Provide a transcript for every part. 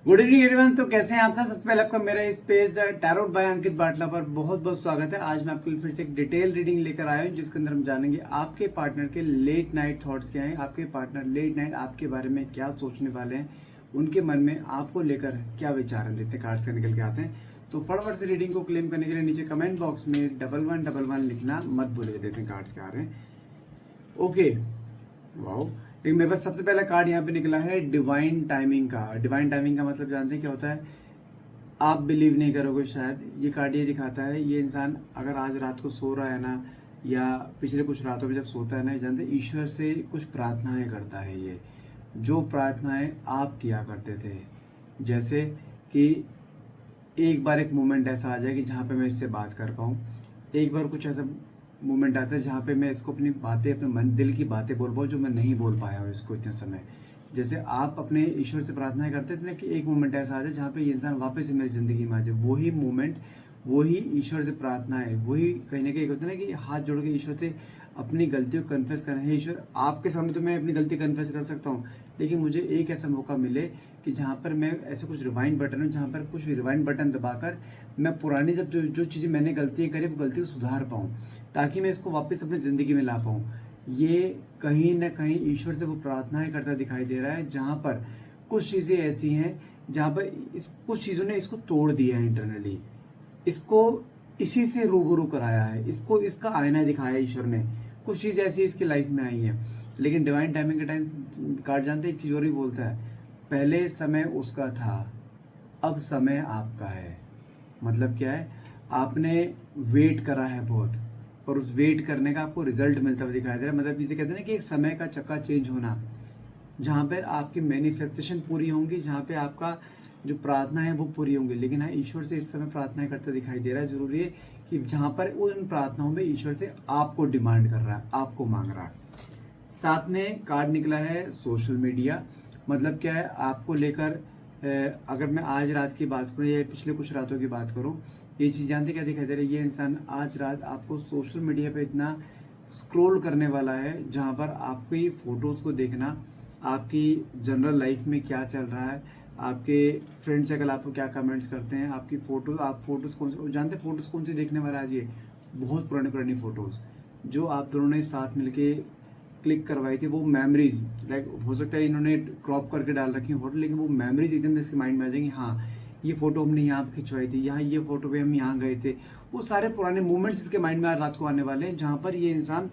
Good evening everyone. तो कैसे हैं आप सब? सबसे पहले आपका मेरा इस पेज टैरोट बाय अंकित बाटला पर बहुत बहुत स्वागत है। आज मैं आपके लिए फिर से एक डिटेल रीडिंग लेकर आया हूं, जिसके अंदर हम जानेंगे आपके पार्टनर के लेट नाइट थॉट्स क्या हैं, आपके पार्टनर लेट नाइट आपके बारे में क्या सोचने वाले हैं, उनके मन में आपको लेकर क्या विचार हैं। देखते कार्ड्स से निकल के आते हैं। तो फटाफट से रीडिंग को क्लेम करने के लिए नीचे कमेंट बॉक्स में 1111 लिखना मत भूलिएगा। देखते हैं कार्ड्स क्या आ रहे हैं। Okay, wow. लेकिन मेरे पास सबसे पहला कार्ड यहाँ पे निकला है डिवाइन टाइमिंग का। डिवाइन टाइमिंग का मतलब जानते हैं क्या होता है? आप बिलीव नहीं करोगे शायद। ये कार्ड ये दिखाता है, ये इंसान अगर आज रात को सो रहा है ना, या पिछले कुछ रातों में जब सोता है ना, जानते हैं ईश्वर से कुछ प्रार्थनाएं करता है। ये जो प्रार्थनाएं आप किया करते थे, जैसे कि एक बार एक मोमेंट ऐसा आ जाए कि जहाँ पे मैं इससे बात कर पाऊँ। एक बार कुछ ऐसा मोमेंट आता है जहाँ पे मैं इसको अपनी बातें, अपने मन दिल की बातें बोल पाऊँ जो मैं नहीं बोल पाया हूँ इसको इतने समय। जैसे आप अपने ईश्वर से प्रार्थना करते थे ना कि एक मोमेंट ऐसा आ जाए जहाँ पे ये इंसान वापस से मेरी ज़िंदगी में आ जाए। वही मोमेंट, वही ईश्वर से प्रार्थना है। वही कहीं ना कहीं होता है ना कि हाथ जोड़ के ईश्वर से अपनी गलतियों को कन्फेस करना है। ईश्वर, आपके सामने तो मैं अपनी गलती कन्फेस कर सकता हूँ, लेकिन मुझे एक ऐसा मौका मिले कि जहाँ पर मैं ऐसे कुछ रिवाइंड बटन हो, जहाँ पर कुछ रिवाइंड बटन दबाकर मैं पुरानी जब जो जो चीज़ें मैंने गलतियाँ करी वो गलती को सुधार पाऊँ, ताकि मैं इसको वापस अपनी ज़िंदगी में ला पाऊँ। ये कहीं ना कहीं ईश्वर से वो प्रार्थनाएं करता दिखाई दे रहा है, जहाँ पर कुछ चीज़ें ऐसी हैं जहाँ पर इस कुछ चीज़ों ने इसको तोड़ दिया है इंटरनली। इसको इसी से रूबरू कराया है, इसको इसका आईना दिखाया है ईश्वर ने। कुछ चीज़ ऐसी इसकी लाइफ में आई है। लेकिन डिवाइन टाइमिंग के टाइम कार्ड जानते एक चीज़ और ही बोलता है, पहले समय उसका था, अब समय आपका है। मतलब क्या है? आपने वेट करा है बहुत, और उस वेट करने का आपको रिजल्ट मिलता हुआ दिखाई दे रहा है। मतलब जिसे कहते हैं ना कि एक समय का चक्का चेंज होना, जहाँ पर आपकी मैनिफेस्टेशन पूरी होंगी, जहाँ पे आपका जो प्रार्थना है वो पूरी होंगी। लेकिन हाँ, ईश्वर से इस समय प्रार्थनाएं करता दिखाई दे रहा है। जरूरी है कि जहाँ पर उन प्रार्थनाओं में ईश्वर से आपको डिमांड कर रहा है, आपको मांग रहा है। साथ में कार्ड निकला है सोशल मीडिया। मतलब क्या है? आपको लेकर अगर मैं आज रात की बात करूँ या पिछले कुछ रातों की बात करूँ, ये चीज़ जानते क्या दिखाई दे रही है? ये इंसान आज रात आपको सोशल मीडिया पे इतना स्क्रॉल करने वाला है, जहाँ पर आपकी फ़ोटोज़ को देखना, आपकी जनरल लाइफ में क्या चल रहा है, आपके फ्रेंड्स अगर आपको क्या कमेंट्स करते हैं, आपकी फ़ोटो, आप फोटोज़ कौन से जानते हैं, फ़ोटोज़ कौन सी देखने वाला है आज? ये बहुत पुरानी पुरानी फ़ोटोज़ जो आप दोनों ने साथ मिलके क्लिक करवाई थी, वो मेमोरीज, लाइक हो सकता है इन्होंने क्रॉप करके डाल रखी फोटो, लेकिन वो मेमोरीज एकदम इसके माइंड में आ जाएंगी। हाँ, ये फोटो हमने यहाँ पे खिंचवाई थी, यहाँ ये फोटो पे हम यहाँ गए थे। वो सारे पुराने मोमेंट्स इसके माइंड में आज रात को आने वाले हैं, जहाँ पर ये इंसान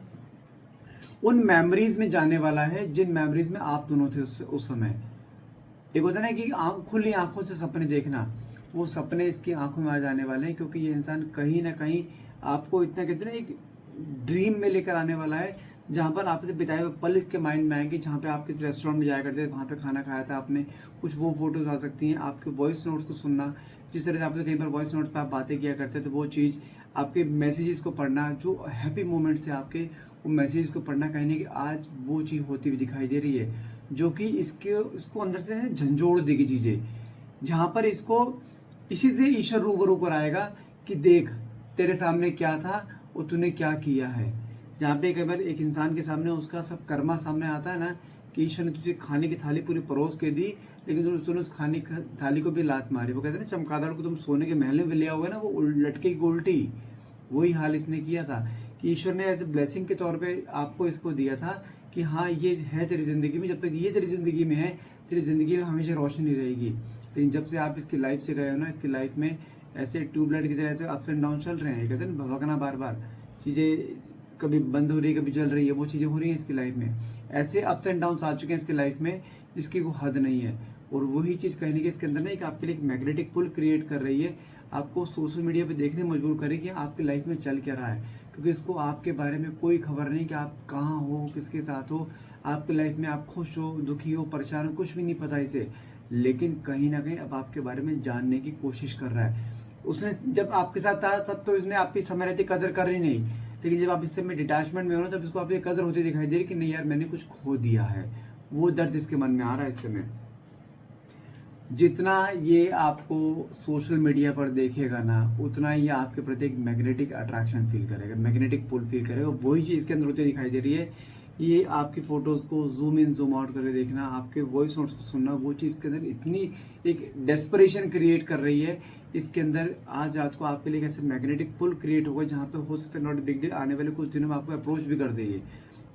उन मेमोरीज में जाने वाला है जिन मेमोरीज में आप दोनों थे उस समय। एक होता है ना कि खुली आंखों से सपने देखना, वो सपने इसकी आंखों में आ जाने वाले हैं, क्योंकि ये इंसान कहीं ना कहीं आपको इतना कहते हैं ना एक ड्रीम में लेकर आने वाला है, जहाँ पर आपसे बिताए हुए पल इसके माइंड में आएंगे। जहाँ पे आप किसी रेस्टोरेंट में जाया करते थे, वहाँ पे खाना खाया था आपने, कुछ वो फोटोज आ सकती हैं। आपके वॉइस नोट्स को सुनना, जिस तरह से आपसे कई बार वॉइस नोट्स पे आप बातें किया करते थे, वो चीज़, आपके मैसेजेस को पढ़ना, जो हैप्पी मोमेंट्स से आपके, वो मैसेजेस को पढ़ना, कहीं ना कि आज वो चीज़ होती हुई दिखाई दे रही है, जो कि इसको अंदर से झंझोड़ देगी चीज़ें। जहाँ पर इसको इसी से ईश्वर रूबरू कराएगा कि देख तेरे सामने क्या था और तूने क्या किया है। जहाँ पे कई बार एक इंसान के सामने उसका सब कर्मा सामने आता है ना, कि ईश्वर ने तुझे खाने की थाली पूरी परोस के दी, लेकिन तूने उस खाने की थाली को भी लात मारी। वो कहते हैं ना, चमगादड़ को तुम सोने के महल में भी लिया होगा ना, वो लटके की उल्टी। वही हाल इसने किया था कि ईश्वर ने एज ए ब्लेसिंग के तौर पे आपको इसको दिया था कि हाँ, ये है तेरी जिंदगी में, जब तक ये तेरी जिंदगी में है, तेरी जिंदगी में हमेशा रोशनी रहेगी। लेकिन जब से आप इसकी लाइफ से गए हो ना, इसकी लाइफ में ऐसे ट्यूबलाइट की तरह ऐसे अप्स एंड डाउन चल रहे हैं। कहते हैं ना, भटकना, बार बार चीज़ें कभी बंद हो रही है, कभी चल रही है, वो चीज़ें हो रही हैं इसकी लाइफ में। ऐसे अप्स एंड डाउन आ चुके हैं इसकी लाइफ में जिसकी कोई हद नहीं है। और वही चीज़ कहने के इसके अंदर ना, एक आपके लिए एक मैग्नेटिक पुल क्रिएट कर रही है, आपको सोशल मीडिया पे देखने मजबूर करे कि आपकी लाइफ में चल क्या रहा है। क्योंकि इसको आपके बारे में कोई खबर नहीं कि आप कहाँ हो, किसके साथ हो, आपकी लाइफ में आप खुश हो, दुखी हो, परेशान हो, कुछ भी नहीं पता इसे। लेकिन कहीं ना कहीं अब आपके बारे में जानने की कोशिश कर रहा है। उसने जब आपके साथ था तब तो इसने आपकी समय रहती कदर कर ही नहीं, लेकिन जब आप इस समय डिटैचमेंट में हो ना, तब इसको आपकी कदर होती दिखाई दे रही कि नहीं यार, मैंने कुछ खो दिया है। वो दर्द इसके मन में आ रहा है इस समय। जितना ये आपको सोशल मीडिया पर देखेगा ना, उतना ये आपके प्रति एक मैग्नेटिक अट्रैक्शन फील करेगा, मैग्नेटिक पुल फील करेगा। वही चीज़ इसके अंदर होती दिखाई दे रही है ये आपकी फोटोज को जूम इन जूम आउट करके देखना, आपके वॉइस नोट्स को सुनना, वो चीज़ के अंदर इतनी एक डेस्परेशन क्रिएट कर रही है। इसके अंदर आज रात को आपके लिए कैसे मैग्नेटिक पुल क्रिएट होगा, जहाँ पे हो सकता है नॉट बिग डील, आने वाले कुछ दिनों में आपको अप्रोच भी कर देगी।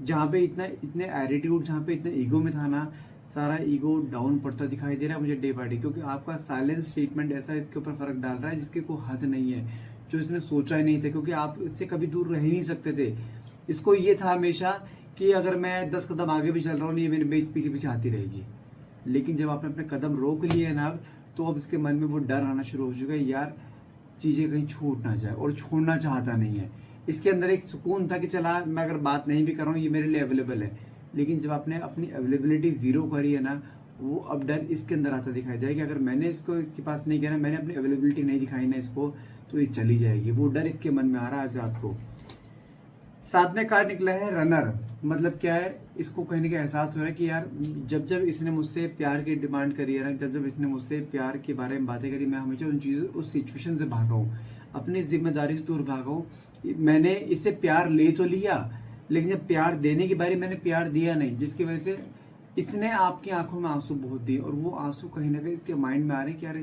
जहाँ पे इतने एटीट्यूड, जहाँ पे इतने ईगो में था ना, सारा ईगो डाउन पड़ता दिखाई दे रहा है मुझे डे बाय डे, क्योंकि आपका साइलेंस ट्रीटमेंट ऐसा इसके ऊपर फर्क डाल रहा है जिसके कोई हद नहीं है, जो इसने सोचा ही नहीं था, क्योंकि आप इससे कभी दूर रह ही नहीं सकते थे। इसको ये था हमेशा कि अगर मैं 10 कदम आगे भी चल रहा हूँ, ये मेरे पीछे पीछे आती रहेगी। लेकिन जब आपने अपने कदम रोक लिए ना, अब तो अब इसके मन में वो डर आना शुरू हो चुका है, यार चीज़ें कहीं छूट ना जाए, और छोड़ना चाहता नहीं है। इसके अंदर एक सुकून था कि चला मैं अगर बात नहीं भी कर रहा हूँ, ये मेरे लिए अवेलेबल है। लेकिन जब आपने अपनी अवेलेबिलिटी जीरो करी है ना, वो अब डर इसके अंदर आता दिखाई देगा कि अगर मैंने इसको इसके पास नहीं किया ना, मैंने अपनी अवेलेबिलिटी नहीं दिखाई ना इसको, तो ये चली जाएगी। वो डर इसके मन में आ रहा है आज रात को। साथ में कार्ड निकला है रनर। मतलब क्या है, इसको कहने का एहसास हो रहा है कि यार जब जब इसने मुझसे प्यार की डिमांड करी है ना, जब जब इसने मुझसे प्यार के बारे में बातें करी, मैं हमेशा उन चीज़ों उस सिचुएशन से भागा हूँ, अपनी जिम्मेदारी से दूर भागा हूँ। मैंने इससे प्यार ले तो लिया, लेकिन जब प्यार देने की बारी मैंने प्यार दिया नहीं, जिसकी वजह से इसने आपकी आंखों में आंसू बहुत दिए, और वो आंसू कहीं ना कहीं इसके माइंड में आ रहे कि यार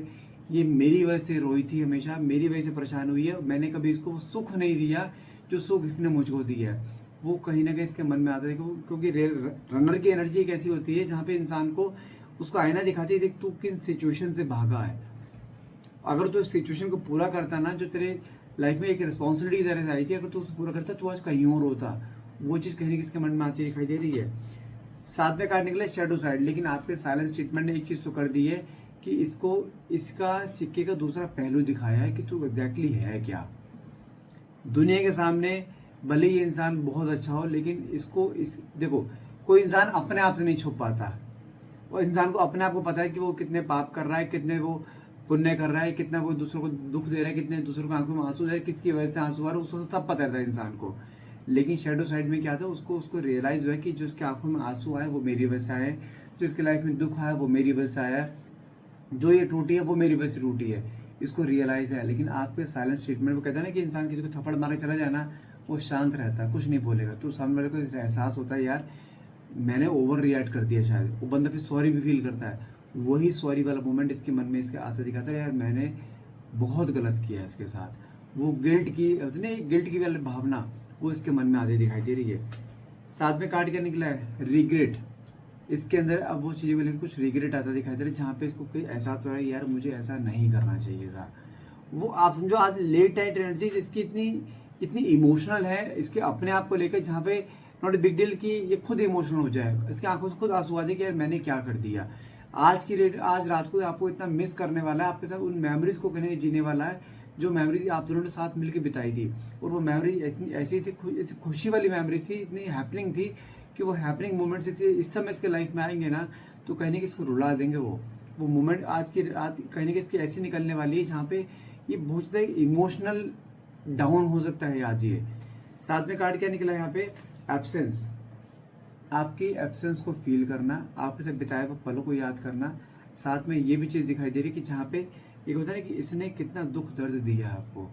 ये मेरी वजह से रोई थी, हमेशा मेरी वजह से परेशान हुई है, मैंने कभी इसको सुख नहीं दिया जो सुख इसने मुझको दिया है। वो कहीं ना कहीं इसके मन में आता है, क्योंकि रनर की एनर्जी एक ऐसी होती है जहाँ पे इंसान को उसको आईना दिखाती है, देख तू किन सिचुएशन से भागा है। अगर तू इस सिचुएशन को पूरा करता ना, जो तेरे लाइफ में एक रिस्पॉन्सिबिलिटी तरह से आई थी, अगर तू उसे पूरा करता तो आज कहीं और होता। वो चीज़ कहीं किसके मन में आती दिखाई दे रही है। सातवें कार्ड निकले शैडो साइड। लेकिन आपके साइलेंस स्टेटमेंट ने एक चीज़ तो कर दी है कि इसको इसका सिक्के का दूसरा पहलू दिखाया है कि तू एग्जैक्टली है क्या। दुनिया के सामने भले ही इंसान बहुत अच्छा हो, लेकिन इसको देखो, कोई इंसान अपने आप से नहीं छुप पाता। और इंसान को अपने आप को पता है कि वो कितने पाप कर रहा है, कितने वो पुण्य कर रहा है, कितना वो दूसरों को दुख दे रहा है, कितने दूसरों को आंखों में आंसू दे रहा है, किसकी वजह से आंसू आ रहा है, उसको सब पता रहता है इंसान को। लेकिन शेडो साइड में क्या था, उसको रियलाइज हुआ कि जो इसके आंखों में आंसू आए वो मेरी वजह से आए, जो इसके लाइफ में दुख आया वो मेरी वजह से आया, जो ये टूटी है वो मेरी वजह से टूटी है, इसको रियलाइज है। लेकिन आपके साइलेंस ट्रीटमेंट वो कहता है ना कि इंसान किसी को थप्पड़ मारे चला जाए ना, वो शांत रहता है, कुछ नहीं बोलेगा, तो सामने वाले को एहसास होता है यार मैंने ओवर रिएक्ट कर दिया शायद। वो बंदा फिर सॉरी भी फील करता है। वही सॉरी वाला मोमेंट इसके मन में इसके आता दिखाता है, यार मैंने बहुत गलत किया है इसके साथ। वो गिल्ट की वाली भावना वो इसके मन में आती दिखाई दे रही है। साथ में कार्ड क्या निकला है, रिग्रेट। इसके अंदर अब वो चीज़ों को लेकर कुछ रिग्रेट आता दिखाई दे रहा है, जहाँ पे इसको कोई एहसास हो रहा है यार मुझे ऐसा नहीं करना चाहिए था। वो आप समझो आज लेट नाइट एनर्जी इसकी इतनी इमोशनल है इसके अपने आप को लेकर, जहाँ पे नॉट ए बिग डील कि ये खुद इमोशनल हो जाए, इसकी आंखों से खुद आंसू आ जाए कि यार मैंने क्या कर दिया। आज रात को आपको इतना मिस करने वाला है, आपके साथ उन मेमोरीज को कहीं जीने वाला है जो मेमोरीज आप दोनों ने साथ मिलकर बिताई थी। और वो मेमोरी इतनी ऐसी थी, खुशी वाली मेमोरीज थी, इतनी हैपनिंग थी कि वो हैपनिंग मोमेंट्स इस समय इसके लाइफ में आएंगे ना, तो कहीं ना कहीं इसको रुला देंगे। वो मोमेंट आज की रात कहीं ना कहीं इसकी ऐसी निकलने वाली है जहाँ पे ये बहुत ज़्यादा इमोशनल डाउन हो सकता है आज ये। साथ में कार्ड क्या निकला है यहाँ पे, एब्सेंस। आपकी एब्सेंस को फील करना, आपके साथ बिताए हुए पलों को याद करना। साथ में ये भी चीज़ दिखाई दे रही कि जहाँ पे एक होता है कि इसने कितना दुख दर्द दिया है आपको,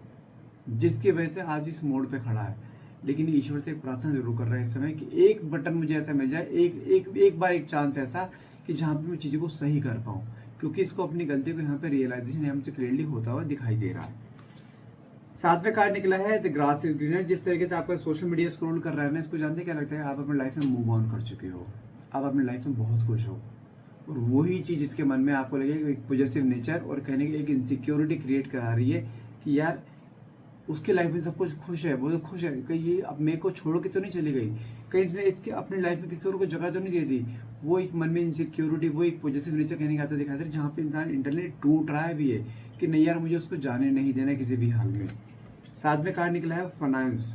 जिसकी वजह से आज इस मोड़ पे खड़ा है। लेकिन ईश्वर से एक प्रार्थना जरूर कर रहा है इस समय कि एक बटन मुझे ऐसा मिल जाए, एक बार एक चांस ऐसा कि जहाँ पे मैं चीज़ों को सही कर पाऊँ, क्योंकि इसको अपनी गलती को यहाँ पे रियलाइजेशन हमसे क्लियरली होता हुआ दिखाई दे रहा है। साथ में कार्ड निकला है द ग्रास इज ग्रीनर। जिस तरीके से आपका सोशल मीडिया स्क्रॉल कर रहा है ना, इसको जानते क्या लगता है, आप अपनी लाइफ में मूव ऑन कर चुके हो, आप अपनी लाइफ में बहुत खुश हो। और वही चीज़ इसके मन में आपको लगेगा एक पॉजिटिव नेचर और कहने की एक इनसिक्योरिटी क्रिएट करा रही है कि यार उसकी लाइफ में सब कुछ खुश है, वो तो खुश है, कहीं ये अब मेरे को छोड़ के तो नहीं चली गई, कहीं इसने इसके अपनी लाइफ में किसी और को जगह तो नहीं दे दी। वो एक मन में इनसिक्योरिटी, वो एक पॉजिटिव नेचर कहने का आता दिखाता है, जहाँ पे इंसान इंटरनली टूट रहा है भी है कि नहीं यार मुझे उसको जाने नहीं देना किसी भी हाल में। साथ में कार्ड निकला है फाइनेंस।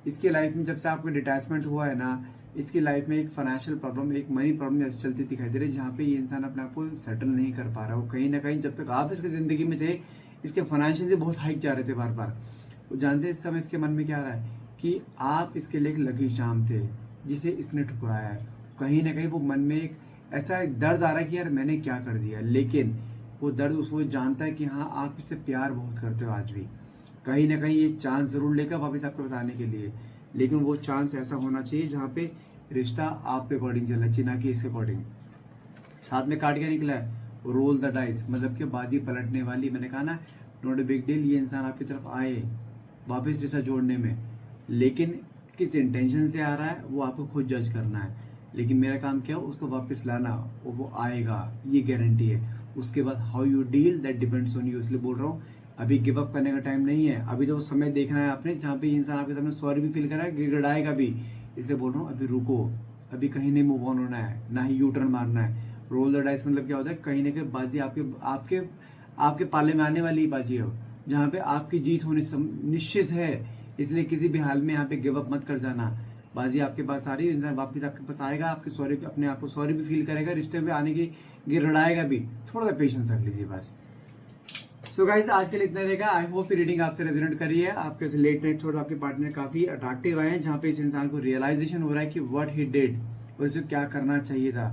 इसकी लाइफ में जब से आपको डिटैचमेंट हुआ है ना, इसकी लाइफ में एक फाइनेंशियल प्रॉब्लम, एक मनी प्रॉब्लम ऐसी चलती दिखाई दे रही है, जहाँ पे ये इंसान अपने आप को सेटल नहीं कर पा रहा। वो कहीं ना कहीं जब तक आप इसकी ज़िंदगी में थे, इसके फाइनेंशियल से बहुत हाइक जा रहे थे बार बार। वो जानते इस समय इसके मन में क्या आ रहा है कि आप इसके लिए एक लकी शाम थे जिसे इसने ठुकराया है। कहीं ना कहीं वो मन में एक ऐसा एक दर्द आ रहा है कि यार मैंने क्या कर दिया। लेकिन वो दर्द उसको जानता है कि हाँ आप इससे प्यार बहुत करते हो आज भी। कहीं ना कहीं ये चांस जरूर लेगा वापस आपके पास आने के लिए, लेकिन वो चांस ऐसा होना चाहिए जहाँ पे रिश्ता आपके अकॉर्डिंग चल रहा है, चिना की इसके अकॉर्डिंग। साथ में काट के निकला है रोल द डाइस, मतलब कि बाजी पलटने वाली। मैंने कहा ना नॉट ए बिग डील, ये इंसान आपकी तरफ आए वापस रिश्ता जोड़ने में, लेकिन किस इंटेंशन से आ रहा है वो आपको खुद जज करना है। लेकिन मेरा काम क्या है, उसको वापस लाना, और वो आएगा, ये गारंटी है। उसके बाद how you deal that depends on you. इसलिए बोल रहा हूँ अभी गिव अप करने का टाइम नहीं है, अभी तो समय देखना है आपने जहाँ पे इंसान आपके सामने सॉरी भी फील कर रहा है, गिड़गिड़ाएगा भी। इसलिए बोल रहा हूँ अभी रुको, अभी कहीं नहीं मूव ऑन होना है, ना ही यू टर्न मारना है। रोल द डाइस मतलब क्या होता है, कहीं ना कहीं बाजी आपके आपके आपके पाले में आने वाली बाजी हो, जहाँ पे आपकी जीत होनी निश्चित है। इसलिए किसी भी हाल में यहाँ पे गिव अप मत कर जाना। बाजी आपके पास आ रही है, इंसान वापस आपके पास आएगा, आपके सॉरी अपने आप को सॉरी भी फील करेगा, रिश्ते में आने की गिड़गिड़ाएगा भी। थोड़ा सा पेशेंस रख लीजिए बस। तो गाइस आज के लिए इतना रहेगा। आई होप रीडिंग आपसे रेजोनेट करी है। आपके लेट नाइट थॉट आपके पार्टनर काफी अट्रैक्टिव आए हैं, जहाँ पे इस इंसान को रियलाइजेशन हो रहा है कि व्हाट ही डिड, और इसे क्या करना चाहिए था।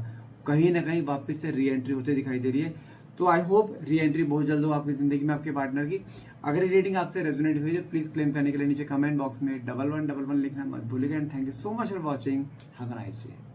कहीं ना कहीं वापस से री एंट्री होते दिखाई दे रही है। तो आई होप री एंट्री बहुत जल्द हो आपकी जिंदगी में आपके पार्टनर की। अगर ये रीडिंग आपसे रेजोनेट हुई तो प्लीज क्लेम करने के लिए नीचे कमेंट बॉक्स में 1111 लिखना मत भूलिएगा। And thank you so much for watching. Have a nice day.